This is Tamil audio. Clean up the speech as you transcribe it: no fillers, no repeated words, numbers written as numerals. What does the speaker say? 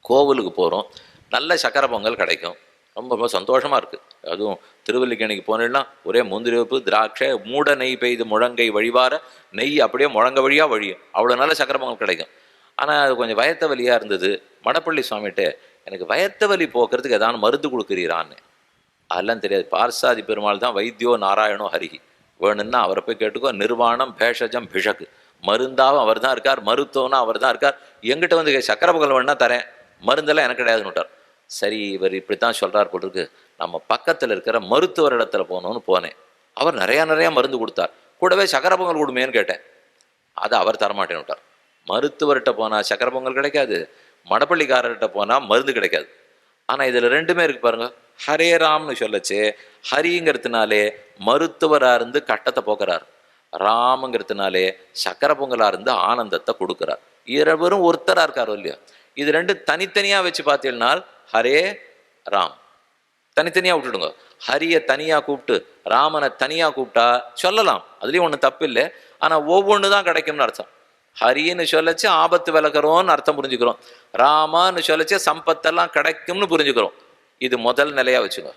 கோவிலுக்கு போகிறோம், நல்ல சக்கரை பொங்கல் கிடைக்கும், ரொம்ப ரொம்ப சந்தோஷமாக இருக்குது. அதுவும் திருவல்லிக்கேணிக்கு போனேன்னா ஒரே முந்திரி பருப்பு, திராட்சை, மூட நெய் பெய்து முழங்கை வழிவார, நெய் அப்படியே முழங்க வழியாக வழியும், அவ்வளோ நல்ல சக்கரை பொங்கல் கிடைக்கும். ஆனால் அது கொஞ்சம் வயத்த வலியாக இருந்தது. மடப்பள்ளி சுவாமிகிட்ட எனக்கு வயத்த வலி போக்குறதுக்கு ஏதாவது மருந்து கொடுக்குறீரான்னு. அதெல்லாம் தெரியாது. பார்சாதி பெருமாள் தான் வைத்தியோ நாராயணோ ஹரிஹி, வேணும்னா அவரை போய் கேட்டுக்கோ. நிர்வாணம் பேஷஜம் பிஷக்கு, மருந்தாவும் அவர் தான் இருக்கார், மருத்துவம்னா அவர் தான் இருக்கார். எங்கிட்ட வந்து சக்கரை பொங்கல் வேணுன்னா தரேன், மருந்தெல்லாம் எனக்கு கிடையாதுன்னு விட்டார். சரி, இவர் இப்படித்தான் சொல்கிறார் போட்டிருக்கு, நம்ம பக்கத்தில் இருக்கிற மருத்துவர் இடத்துல போகணும்னு போனேன். அவர் நிறையா மருந்து கொடுத்தார். கூடவே சக்கரை பொங்கல் கொடுமேன்னு கேட்டேன், அதை அவர் தரமாட்டேன்னு விட்டார். மருத்துவர்கிட்ட போனால் சக்கரை பொங்கல் கிடைக்காது, மடப்பள்ளிக்காரர்கிட்ட போனால் மருந்து கிடைக்காது. ஆனால் இதில் ரெண்டுமே இருக்கு பாருங்க. ஹரே ராம்னு சொல்லச்சு, ஹரிங்கிறதுனாலே மருத்துவராக இருந்து கட்டத்தை போக்குறார், ராமுங்கிறதுனாலே சக்கரை பொங்கலாக இருந்து ஆனந்தத்தை கொடுக்குறார். இருவரும் ஒருத்தராக இருக்காரோ இல்லையா? இது ரெண்டு தனித்தனியாக வச்சு பார்த்தீங்கன்னா ஹரே ராம் தனித்தனியாக விட்டுடுங்க. ஹரியை தனியாக கூப்பிட்டு ராமனை தனியாக கூப்பிட்டா சொல்லலாம், அதுலேயும் ஒன்றும் தப்பு இல்லை. ஆனால் ஒவ்வொன்று தான் கிடைக்கும்னு அர்த்தம். ஹரின்னு சொல்லச்சு ஆபத்து விலகிறோன்னு அர்த்தம் புரிஞ்சுக்கிறோம், ராமான்னு சொல்லச்சு சம்பத்தெல்லாம் கிடைக்கும்னு புரிஞ்சுக்கிறோம். இது முதல் நிலையாக வச்சுக்கோ.